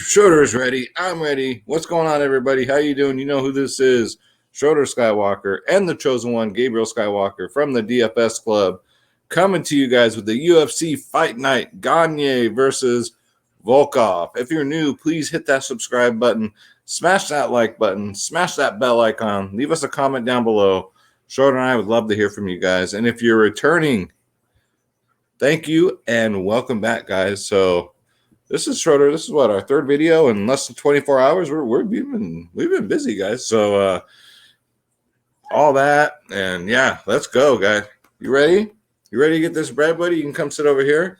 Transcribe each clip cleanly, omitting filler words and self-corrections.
Schroeder is ready. I'm ready. What's going on, everybody? How you doing? You know who this is. Schroeder Skywalker and the chosen one, Gabriel Skywalker from the DFS Club, coming to you guys with the UFC Fight Night, Gane versus Volkov. If you're new, please hit that subscribe button, smash that like button, smash that bell icon, leave us a comment down below. Schroeder and I would love to hear from you guys. And if you're returning, thank you and welcome back, guys. So this is Schroeder. This is what, our third video in less than 24 hours. We've been busy, guys. So all that, and yeah, let's go, guys. You ready? You ready to get this bread, buddy? You can come sit over here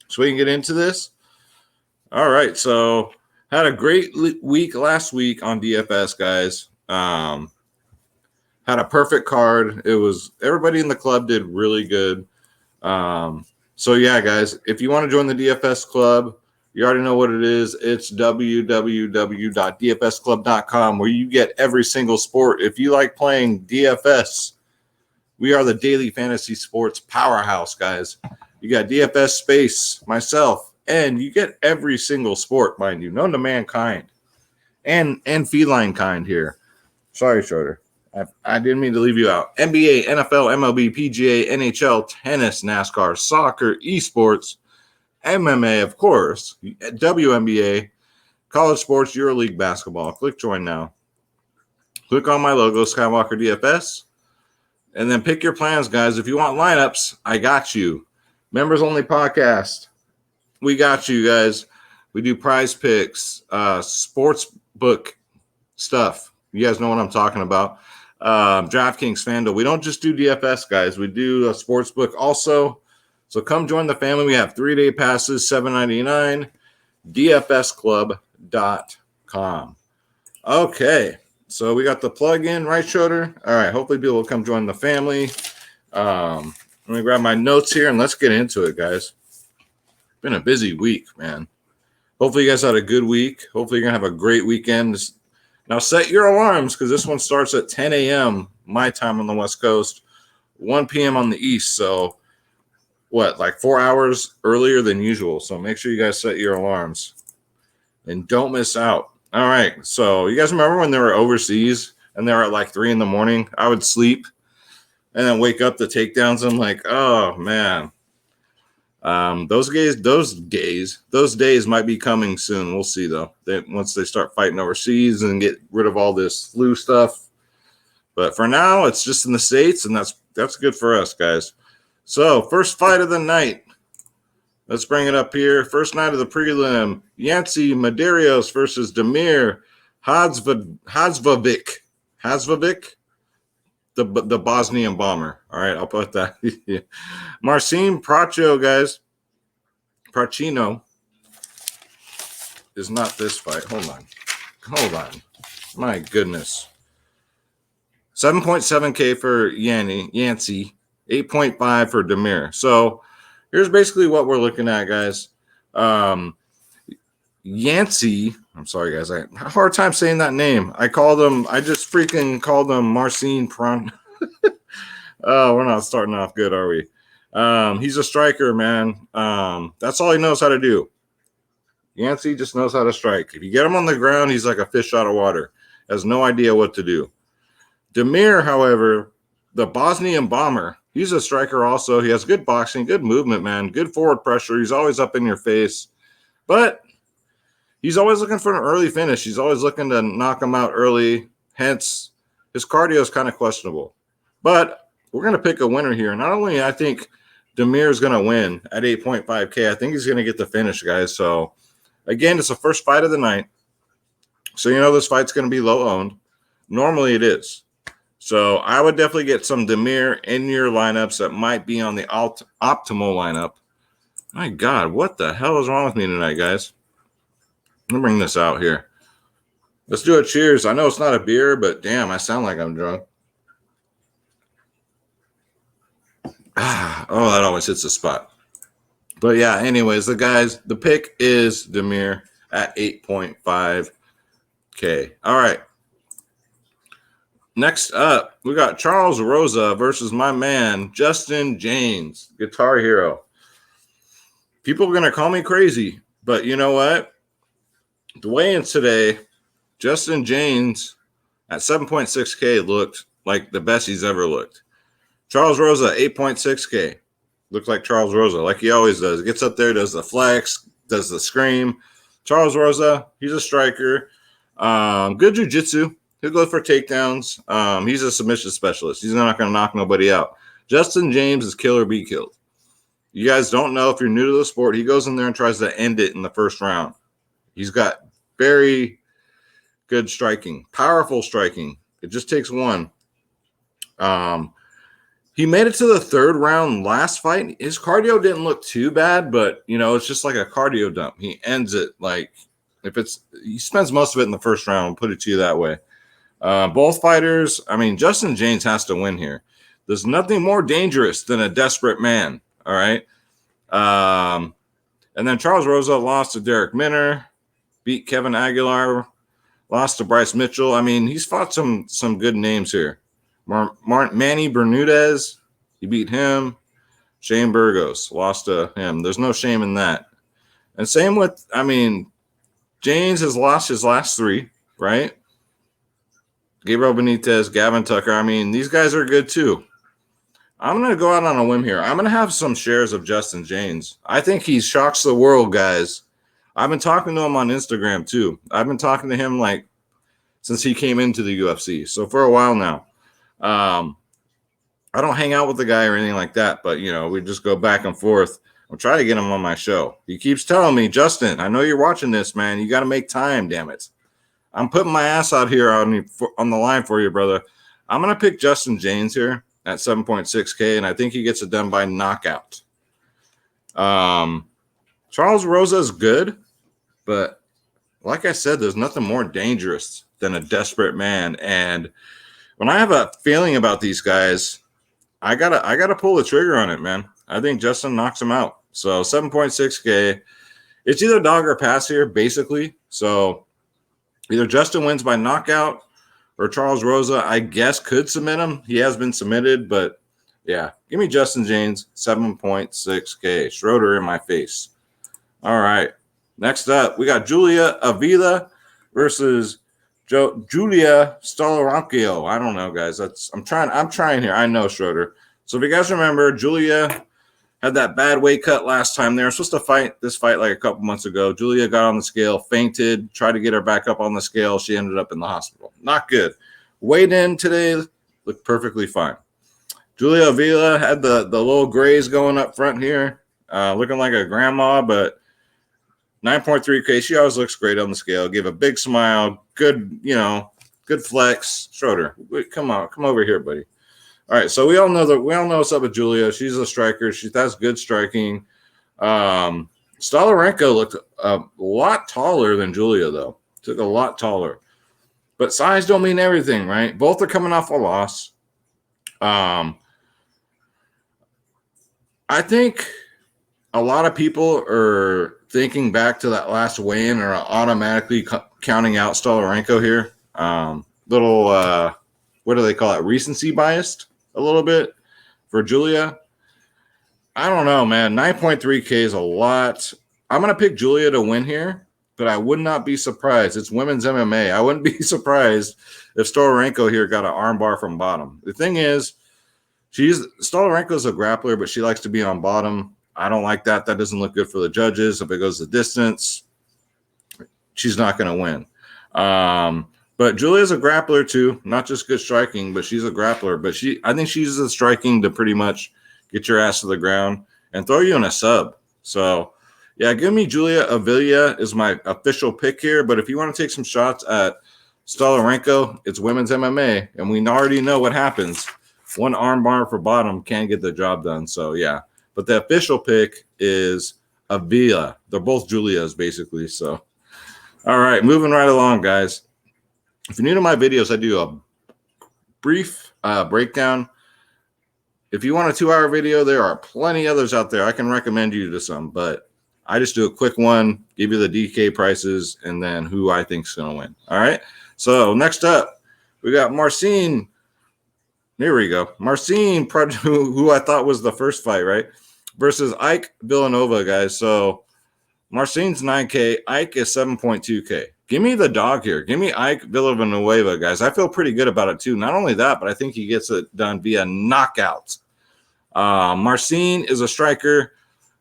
so we can get into this. All right. So had a great week last week on DFS, guys. Had a perfect card. It was everybody in the club did really good. So yeah, guys, if you want to join the DFS Club, you already know what it is. It's www.dfsclub.com, where you get every single sport. If you like playing DFS, we are the daily fantasy sports powerhouse, guys. You got DFS Space, myself, and you get every single sport, mind you, known to mankind and feline kind here. Sorry, Schroeder. I didn't mean to leave you out. NBA, NFL, MLB, PGA, NHL, tennis, NASCAR, soccer, esports, MMA, of course, WNBA, college sports, EuroLeague basketball. Click join now. Click on my logo, Skywalker DFS, and then pick your plans, guys. If you want lineups, I got you. Members only podcast. We got you, guys. We do prize picks, sports book stuff. You guys know what I'm talking about. Draftkings, FanDuel. We don't just do DFS, guys. We do a sports book also. So come join the family. We have 3-day passes, $7.99, dfsclub.com. Okay, so we got the plug-in, right, Schroeder? All right, hopefully people will come join the family. Let me grab my notes here, and let's get into it, guys. Been a busy week, man. Hopefully you guys had a good week. Hopefully you're going to have a great weekend. Now set your alarms, because this one starts at 10 a.m. my time on the West Coast, 1 p.m. on the East. So what, like 4 hours earlier than usual. So make sure you guys set your alarms and don't miss out. All right. So you guys remember when they were overseas and they were at like 3 in the morning? I would sleep and then wake up to takedowns. I'm like, oh man. Those days might be coming soon. We'll see though. Once they start fighting overseas and get rid of all this flu stuff. But for now, it's just in the States, and that's good for us, guys. So first fight of the night. Let's bring it up here. First night of the prelim. Yancy Medeiros versus Damir Hadzvavic. The Bosnian bomber. All right, I'll put that. Marcin Pracho, guys. Prachino is not this fight. Hold on. My goodness. 7.7K for Yancy. 8.5 for Damir. So here's basically what we're looking at, guys. Yancy, I'm sorry, guys. I have a hard time saying that name. I just freaking called him Marcin Pran. Oh, we're not starting off good, are we? He's a striker, man. That's all he knows how to do. Yancy just knows how to strike. If you get him on the ground, he's like a fish out of water. Has no idea what to do. Damir, however, the Bosnian bomber, he's a striker also. He has good boxing, good movement, man. Good forward pressure. He's always up in your face. But he's always looking for an early finish. He's always looking to knock him out early. Hence, his cardio is kind of questionable. But we're going to pick a winner here. Not only I think Damir is going to win at 8.5K, I think he's going to get the finish, guys. So, again, it's the first fight of the night. So, you know this fight's going to be low-owned. Normally it is. So, I would definitely get some Damir in your lineups that might be on the optimal lineup. My God, what the hell is wrong with me tonight, guys? Let me bring this out here. Let's do a cheers. I know it's not a beer, but damn, I sound like I'm drunk. Oh, that always hits the spot. But yeah, anyways, the pick is Damir at 8.5K. All right. Next up, we got Charles Rosa versus my man, Justin James, Guitar Hero. People are going to call me crazy, but you know what? The weigh-ins today, Justin James at 7.6K looked like the best he's ever looked. Charles Rosa, 8.6K. Looked like Charles Rosa, like he always does. Gets up there, does the flex, does the scream. Charles Rosa, he's a striker. Good jiu-jitsu. He'll go for takedowns. He's a submission specialist. He's not going to knock nobody out. Justin James is kill or be killed. You guys don't know if you're new to the sport. He goes in there and tries to end it in the first round. He's got very good striking, powerful striking. It just takes one. He made it to the third round last fight. His cardio didn't look too bad, but, you know, it's just like a cardio dump. He ends it like he spends most of it in the first round. I'll put it to you that way. Both fighters, I mean, Justin James has to win here. There's nothing more dangerous than a desperate man, all right? And then Charles Rosa lost to Derek Minner, beat Kevin Aguilar, lost to Bryce Mitchell. I mean, he's fought some good names here. Manny Bermudez, he beat him. Shane Burgos lost to him. There's no shame in that. And same with, I mean, James has lost his last three, right? Gabriel Benitez, Gavin Tucker. I mean, these guys are good too. I'm going to go out on a whim here. I'm going to have some shares of Justin James. I think he shocks the world, guys. I've been talking to him on Instagram too. I've been talking to him like since he came into the UFC. So for a while now. I don't hang out with the guy or anything like that, but, you know, we just go back and forth. I'm trying to get him on my show. He keeps telling me, Justin, I know you're watching this, man. You got to make time, damn it. I'm putting my ass out here on the line for you, brother. I'm going to pick Justin James here at 7.6K, and I think he gets it done by knockout. Charles Rosa is good, but like I said, there's nothing more dangerous than a desperate man. And when I have a feeling about these guys, I gotta pull the trigger on it, man. I think Justin knocks him out. So 7.6K. It's either dog or pass here, basically. So either Justin wins by knockout or Charles Rosa, I guess, could submit him. He has been submitted, but yeah. Give me Justin James, 7.6K. Schroeder in my face. All right. Next up, we got Julia Avila versus Julia Rocchio. I don't know, guys. I'm trying here. I know, Schroeder. So if you guys remember, Julia had that bad weight cut last time. They were supposed to fight this fight like a couple months ago. Julia got on the scale, fainted, tried to get her back up on the scale. She ended up in the hospital. Not good. Weighed in today, looked perfectly fine. Julia Avila had the little grays going up front here, looking like a grandma, but 9.3K. She always looks great on the scale. Give a big smile. Good, you know, good flex. Schroeder, come over here, buddy. All right, so we all know what's up with Julia. She's a striker. She has good striking. Stolarenko looked a lot taller than Julia, though. Took a lot taller. But size don't mean everything, right? Both are coming off a loss. I think a lot of people are thinking back to that last weigh-in or automatically counting out Stolarenko here. What do they call it? Recency biased a little bit for Julia. I don't know, man. 9.3K is a lot. I'm going to pick Julia to win here, but I would not be surprised. It's women's MMA. I wouldn't be surprised if Stolarenko here got an armbar from bottom. The thing is, Stolarenko's a grappler, but she likes to be on bottom. I don't like that. That doesn't look good for the judges. If it goes the distance, she's not going to win. But Julia's a grappler too, not just good striking, but she's a grappler. But I think she's the striking to pretty much get your ass to the ground and throw you in a sub. So, yeah, give me Julia Avila is my official pick here. But if you want to take some shots at Stolarenko, it's women's MMA, and we already know what happens. One armbar for bottom can't get the job done. So, yeah. But the official pick is Avila. They're both Julias, basically. So, all right, moving right along, guys. If you're new to my videos, I do a brief breakdown. If you want a 2-hour video, there are plenty others out there. I can recommend you to some, but I just do a quick one, give you the DK prices, and then who I think is going to win. All right. So next up, We got Marcin. There we go. Marcin, who I thought was the first fight, right? Versus Ike Villanova, guys. So Marcin's 9K. Ike is 7.2K. Give me the dog here. Give me Ike Villanueva, guys. I feel pretty good about it, too. Not only that, but I think he gets it done via knockout. Marcin is a striker.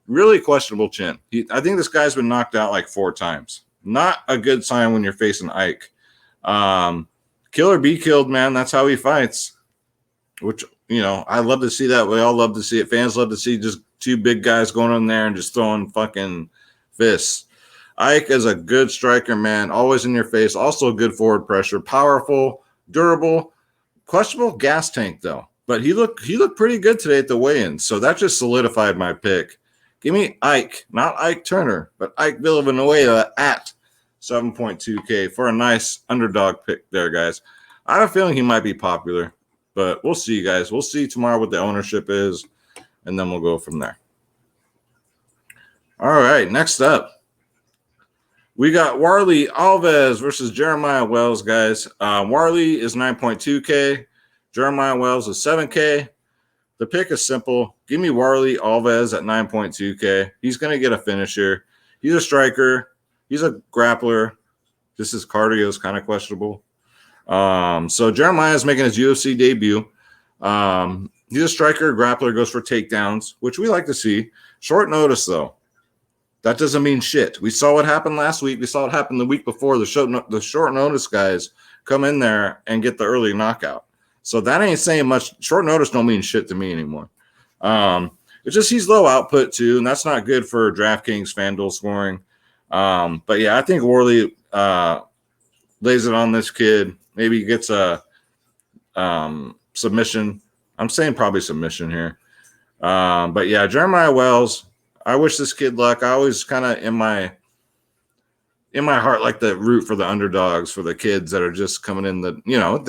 Really questionable chin. I think this guy's been knocked out like 4 times. Not a good sign when you're facing Ike. Kill or be killed, man. That's how he fights. Which, you know, I love to see that. We all love to see it. Fans love to see just 2 big guys going in there and just throwing fucking fists. Ike is a good striker, man. Always in your face. Also good forward pressure. Powerful, durable, questionable gas tank, though. But he looked pretty good today at the weigh-in. So that just solidified my pick. Give me Ike, not Ike Turner, but Ike Villanueva at 7.2K for a nice underdog pick there, guys. I have a feeling he might be popular, but we'll see, guys. We'll see tomorrow what the ownership is, and then we'll go from there. All right, next up, we got Warley Alves versus Jeremiah Wells, guys. Warley is 9.2K. Jeremiah Wells is 7K. The pick is simple. Give me Warley Alves at 9.2K. He's going to get a finish here. He's a striker. He's a grappler. Just his cardio is kind of questionable. So Jeremiah is making his UFC debut. He's a striker, grappler, goes for takedowns, which we like to see. Short notice, though. That doesn't mean shit. We saw what happened last week. We saw what happened the week before. The short notice guys come in there and get the early knockout. So that ain't saying much. Short notice don't mean shit to me anymore. It's just he's low output too, and that's not good for DraftKings FanDuel scoring. But yeah, I think Warley lays it on this kid. Maybe he gets a submission. I'm saying probably submission here. But yeah, Jeremiah Wells. I wish this kid luck. I always kind of in my heart like to root for the underdogs, for the kids that are just coming in. They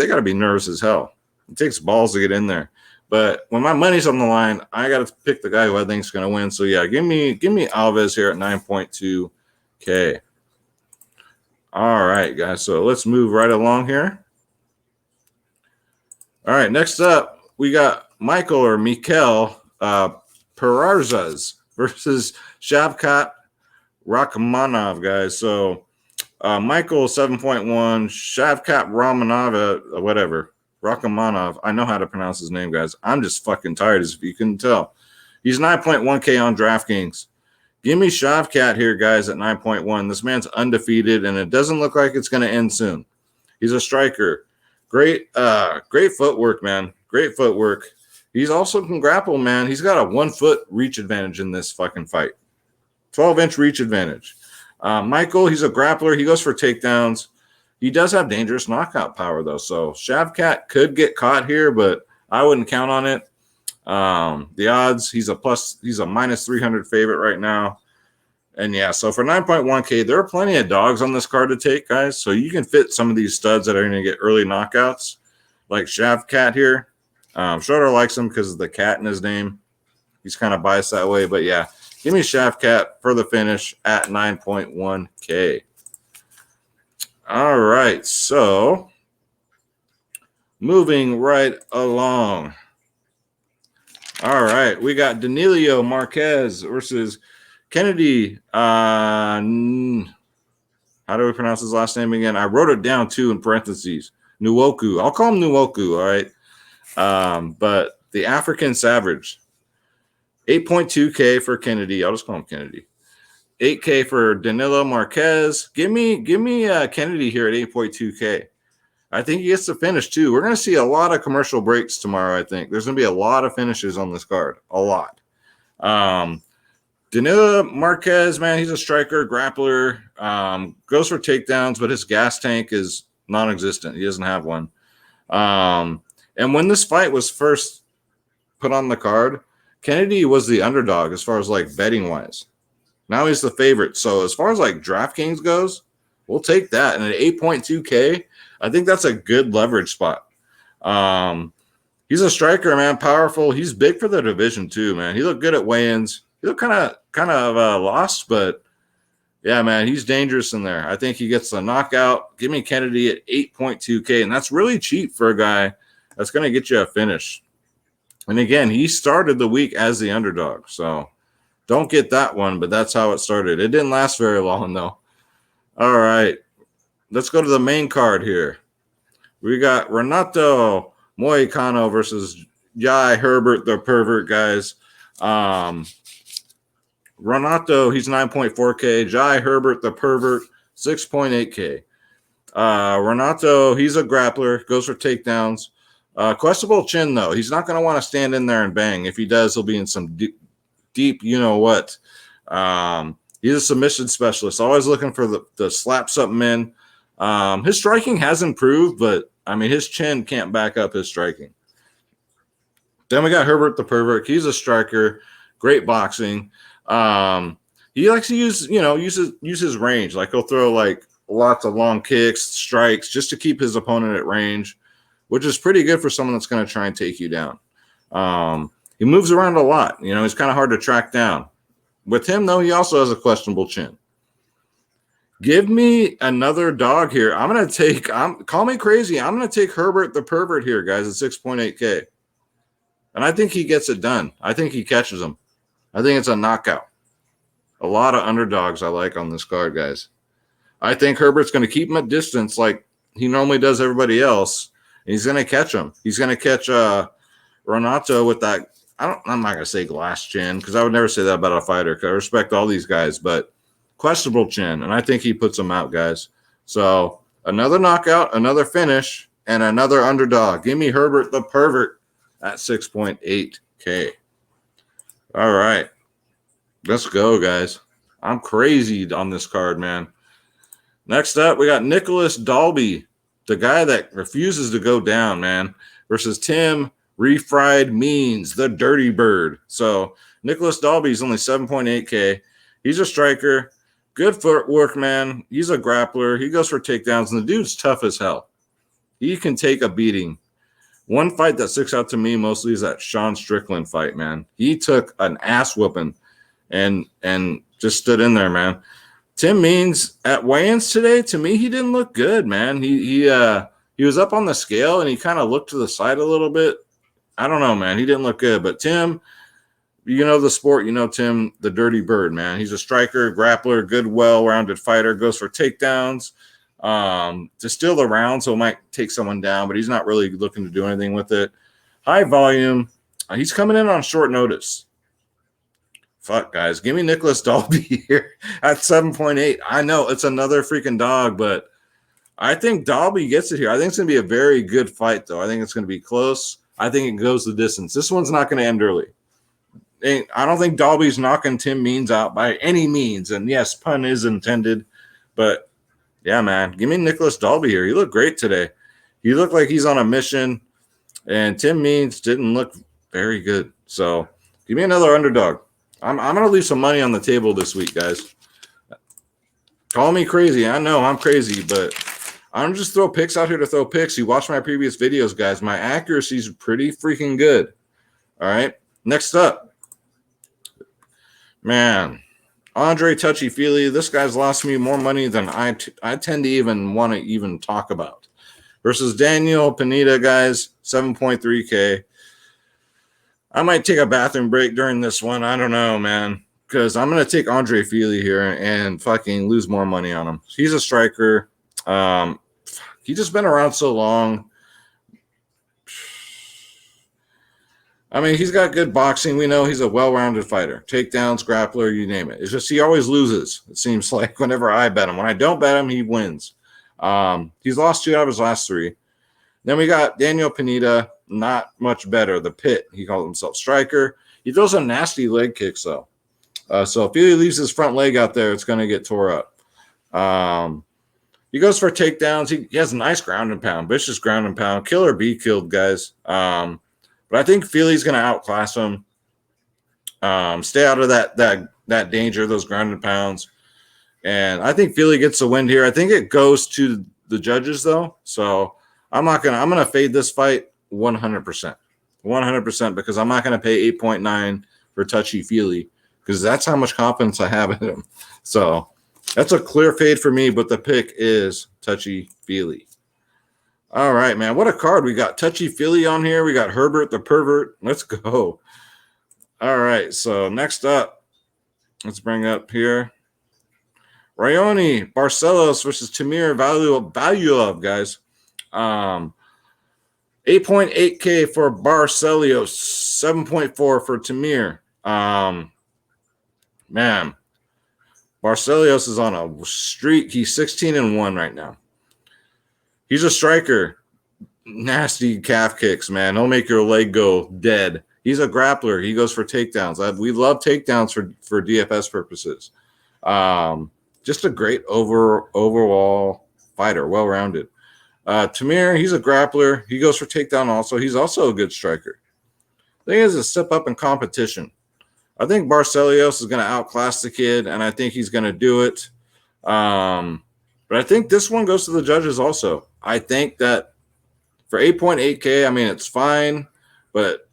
got to be nervous as hell. It takes balls to get in there. But when my money's on the line, I got to pick the guy who I think is going to win. So yeah, give me Alves here at 9.2K. All right, guys. So let's move right along here. All right, next up, we got Mikel Perazas versus Shavkat Rakhmanov, guys. So Michael 7.1, Shavkat Rakhmanov. I know how to pronounce his name, guys. I'm just fucking tired, as if you couldn't tell. He's 9.1K on DraftKings. Give me Shavkat here, guys, at 9.1. This man's undefeated, and it doesn't look like it's going to end soon. He's a striker. Great footwork, man. Great footwork. He's also can grapple, man. He's got a 1-foot reach advantage in this fucking fight. 12-inch reach advantage. Michael, he's a grappler. He goes for takedowns. He does have dangerous knockout power, though. So Shavkat could get caught here, but I wouldn't count on it. The odds, he's a minus 300 favorite right now. And yeah, so for 9.1K, there are plenty of dogs on this card to take, guys. So you can fit some of these studs that are going to get early knockouts, like Shavkat here. Schroeder likes him because of the cat in his name. He's kind of biased that way. But yeah, give me Shavkat for the finish at 9.1K. All right, so moving right along. All right, we got Danilo Marquez versus Kennedy. How do we pronounce his last name again? I wrote it down too in parentheses. Nwoku. I'll call him Nwoku, all right? But the African Savage. 8.2K for Kennedy. I'll just call him Kennedy. 8K for Danilo Marquez. Give me Kennedy here at 8.2K. I think he gets to finish too. We're going to see a lot of commercial breaks tomorrow, I think. There's going to be a lot of finishes on this card. A lot. Danilo Marquez, man, he's a striker, grappler, goes for takedowns, but his gas tank is non-existent. He doesn't have one. And when this fight was first put on the card, Kennedy was the underdog as far as like betting-wise. Now he's the favorite. So as far as like DraftKings goes, we'll take that. And at 8.2K, I think that's a good leverage spot. He's a striker, man, powerful. He's big for the division too, man. He looked good at weigh-ins. He looked kind of lost, but Yeah, man, he's dangerous in there. I think he gets the knockout. Give me Kennedy at 8.2K, and that's really cheap for a guy that's going to get you a finish. And again, he started the week as the underdog, so don't get that one, but that's how it started. It didn't last very long, though. All right, let's go to the main card here. We got Renato Moycano versus Herbert, the pervert, guys. Renato, he's 9.4K. Herbert, the pervert, 6.8K. Renato, he's a grappler, goes for takedowns. Questionable chin, though. He's not going to want to stand in there and bang. If he does, he'll be in some deep you know what. He's a submission specialist, always looking for the slap something in. His striking has improved, but, I mean, his chin can't back up his striking. Then we got Herbert the pervert. He's a striker, great boxing. He likes to use his range. Like, he'll throw, like, lots of long kicks, strikes, just to keep his opponent at range, which is pretty good for someone that's going to try and take you down. He moves around a lot. He's kind of hard to track down. With him, though, he also has a questionable chin. Give me another dog here. I'm going to take – call me crazy. I'm going to take Herbert the pervert here, guys, at 6.8K. And I think he gets it done. I think he catches him. I think it's a knockout. A lot of underdogs I like on this card, guys. I think Herbert's going to keep him at distance like he normally does everybody else. And he's going to catch him. He's going to catch Renato with that – I'm not going to say glass chin because I would never say that about a fighter because I respect all these guys, but questionable chin. And I think he puts them out, guys. So another knockout, another finish, and another underdog. Give me Herbert the pervert at 6.8K. All right. Let's go, guys. I'm crazy on this card, man. Next up, we got Nicholas Dalby, the guy that refuses to go down, man, versus Tim Refried Means, the Dirty Bird. So Nicholas Dalby is only 7.8K. He's a striker. Good footwork, man. He's a grappler. He goes for takedowns, and the dude's tough as hell. He can take a beating. One fight that sticks out to me mostly is that Sean Strickland fight, man. He took an ass whooping and just stood in there, man. Tim Means at weigh-ins today, to me, he didn't look good, man. He was up on the scale, and he kind of looked to the side a little bit. I don't know, man. He didn't look good. But Tim, the sport, Tim, the Dirty Bird, man. He's a striker, grappler, good, well-rounded fighter, goes for takedowns to steal the round, so it might take someone down, but he's not really looking to do anything with it. High volume. He's coming in on short notice. Fuck, guys. Give me Nicholas Dalby here at 7.8. I know it's another freaking dog, but I think Dalby gets it here. I think it's going to be a very good fight, though. I think it's going to be close. I think it goes the distance. This one's not going to end early. I don't think Dalby's knocking Tim Means out by any means. And yes, pun is intended. But yeah, man, give me Nicholas Dalby here. He looked great today. He looked like he's on a mission. And Tim Means didn't look very good. So give me another underdog. I'm going to leave some money on the table this week, guys. Call me crazy. I know I'm crazy, but I don't just throw picks out here to throw picks. You watch my previous videos, guys. My accuracy is pretty freaking good. All right. Next up, man, Andre Touchy-Feely. This guy's lost me more money than I tend to even want to even talk about. Versus Daniel Pineda, guys, 7.3K. I might take a bathroom break during this one. I don't know, man, because I'm going to take Andre Feely here and fucking lose more money on him. He's a striker. He's just been around so long. I mean, he's got good boxing. We know he's a well-rounded fighter. Takedowns, grappler, you name it. It's just he always loses, it seems like, whenever I bet him. When I don't bet him, he wins. He's lost 2 out of his last 3. Then we got Daniel Pineda, not much better. The Pit, he calls himself striker. He throws some nasty leg kicks, though. So if he leaves his front leg out there, it's going to get tore up. He goes for takedowns. He has a nice ground and pound, vicious ground and pound. Kill or be killed, guys. But I think Feely's going to outclass him. Stay out of that danger, those ground and pounds. And I think Feely gets the win here. I think it goes to the judges, though. So I'm going to fade this fight 100%. 100% because I'm not going to pay 8.9 for Touchy-Feely because that's how much confidence I have in him. So That's a clear fade for me, but the pick is touchy-feely. All right, man. What a card. We got touchy-feely on here. We got Herbert the pervert. Let's go. All right, so next up, let's bring up here Rayoni, Barcelos versus Tamir Valuev, guys. 8.8K for Barcelos, 7.4 for Tamir. Man, Barcelos is on a streak. He's 16-1 right now. He's a striker. Nasty calf kicks, man. He'll make your leg go dead. He's a grappler. He goes for takedowns. We love takedowns for DFS purposes. Just a great overall fighter, well-rounded. Tamir, he's a grappler. He goes for takedown also. He's also a good striker. The thing is a step up in competition. I think Barcelos is going to outclass the kid, and I think he's going to do it. But I think this one goes to the judges also. I think that for 8.8K, I mean, it's fine, but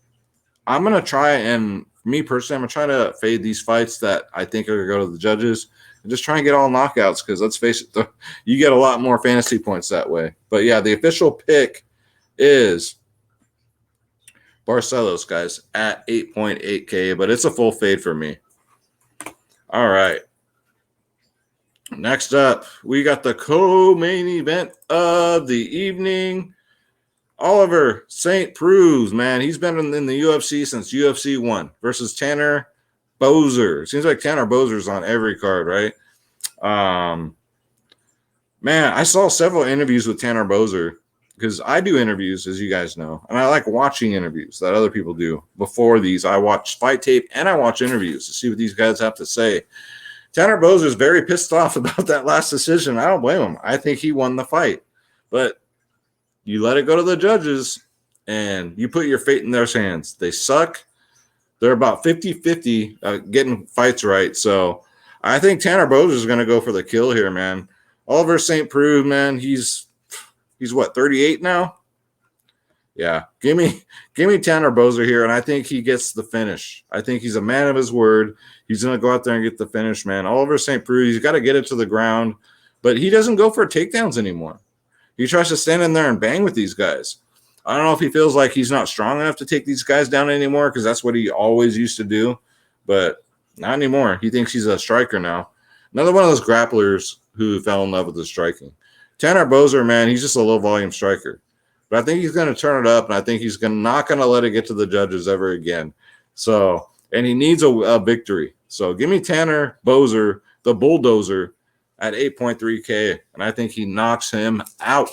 I'm going to try, and me personally, I'm going to try to fade these fights that I think are going to go to the judges and just try and get all knockouts because let's face it, you get a lot more fantasy points that way. But yeah, the official pick is Barcelos, guys, at 8.8K, but it's a full fade for me. All right. Next up, we got the co-main event of the evening. Oliver St. Preux, man, he's been in the UFC since UFC 1 versus Tanner Boser. Seems like Tanner Boser's on every card, right? Man, I saw several interviews with Tanner Boser because I do interviews, as you guys know, and I like watching interviews that other people do. Before these, I watch fight tape and I watch interviews to see what these guys have to say. Tanner Boser is very pissed off about that last decision. I don't blame him. I think he won the fight, but you let it go to the judges, and you put your fate in their hands. They suck. They're about 50-50 getting fights right. So I think Tanner Boser is going to go for the kill here, man. Oliver St. Preux, man, he's what, 38 now? Yeah, give me Tanner Boser here, and I think he gets the finish. I think he's a man of his word. He's going to go out there and get the finish, man. Oliver St. Preux, he's got to get it to the ground, but he doesn't go for takedowns anymore. He tries to stand in there and bang with these guys. I don't know if he feels like he's not strong enough to take these guys down anymore because that's what he always used to do, but not anymore. He thinks he's a striker now. Another one of those grapplers who fell in love with the striking. Tanner Boser, man, he's just a low-volume striker. But I think he's going to turn it up, and I think he's not going to let it get to the judges ever again. So, and he needs a victory. So give me Tanner Boser, the bulldozer, at 8.3K, and I think he knocks him out.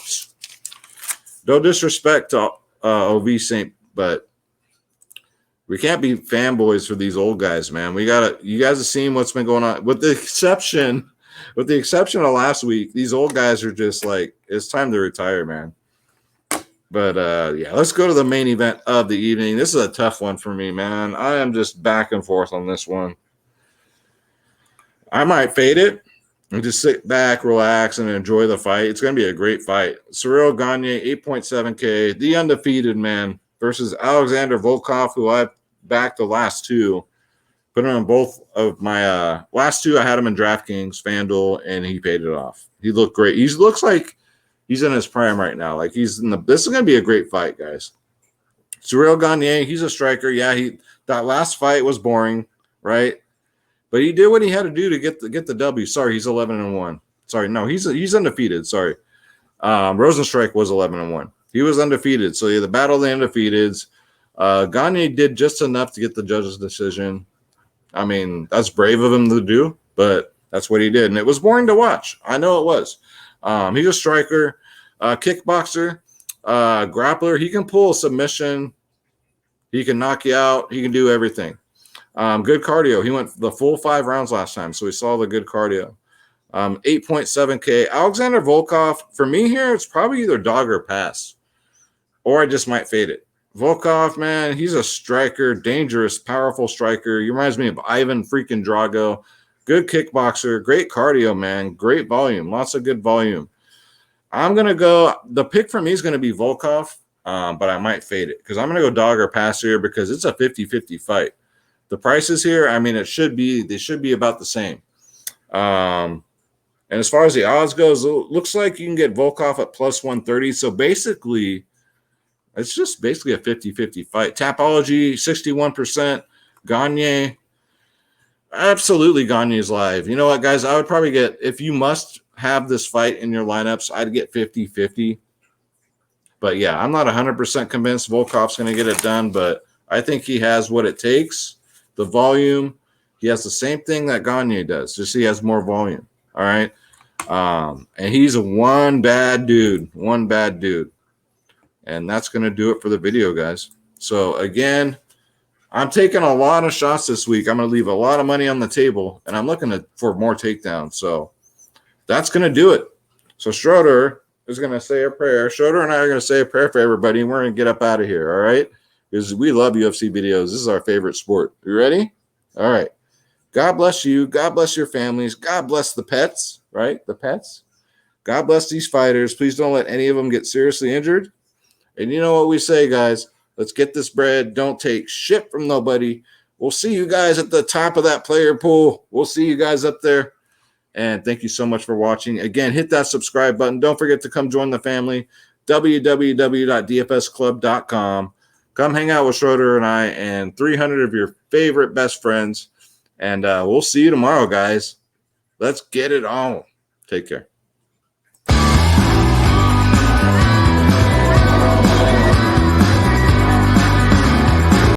No disrespect to OV Saint, but we can't be fanboys for these old guys, man. You guys have seen what's been going on. With the exception of last week, these old guys are just like, it's time to retire, man. But yeah, let's go to the main event of the evening. This is a tough one for me, man. I am just back and forth on this one. I might fade it and just sit back, relax, and enjoy the fight. It's going to be a great fight. Cyril Gane, 8.7K, the undefeated man, versus Alexander Volkov, who I backed the last two. Put him in both of my last two. I had him in Draftkings, FanDuel, and he paid it off. He looked great. He looks like he's in his prime right now. Like this is going to be a great fight, guys. Cyril Gane, he's a striker. Yeah, that last fight was boring, right? But he did what he had to do to get the W. Sorry, he's 11-1. Sorry, no, he's undefeated. Sorry, Rosenstrike was 11-1. He was undefeated. So yeah, the battle of the undefeateds. Gane did just enough to get the judge's decision. I mean, that's brave of him to do, but that's what he did, and it was boring to watch. I know it was. He's a striker, kickboxer, grappler. He can pull a submission. He can knock you out. He can do everything. Good cardio. He went the full 5 rounds last time, so we saw the good cardio. 8.7K. Alexander Volkov, for me here, it's probably either dog or pass, or I just might fade it. Volkov, man, he's a striker, dangerous, powerful striker. He reminds me of Ivan freaking Drago. Good kickboxer, great cardio, man, great volume, lots of good volume. I'm going to go, the pick for me is going to be Volkov, but I might fade it because I'm going to go dog or pass here because it's a 50-50 fight. The prices here, I mean, they should be about the same. And as far as the odds goes, it looks like you can get Volkov at plus 130. So basically, it's just basically a 50-50 fight. Tapology, 61%. Gane, absolutely Gane's live. You know what, guys? I would probably get, if you must have this fight in your lineups, I'd get 50-50. But yeah, I'm not 100% convinced Volkov's going to get it done, but I think he has what it takes. The volume, he has the same thing that Gane does, just he has more volume. All right. And he's one bad dude. And that's going to do it for the video, guys. So again, I'm taking a lot of shots this week. I'm going to leave a lot of money on the table, and I'm looking for more takedowns. So that's going to do it. So Schroeder is going to say a prayer. Schroeder and I are going to say a prayer for everybody, and we're going to get up out of here, all right? Because we love UFC videos. This is our favorite sport. You ready? All right. God bless you. God bless your families. God bless the pets, right? The pets. God bless these fighters. Please don't let any of them get seriously injured. And you know what we say, guys? Let's get this bread. Don't take shit from nobody. We'll see you guys at the top of that player pool. We'll see you guys up there. And thank you so much for watching. Again, hit that subscribe button. Don't forget to come join the family. www.dfsclub.com. Come hang out with Schroeder and I and 300 of your favorite best friends. And we'll see you tomorrow, guys. Let's get it on. Take care.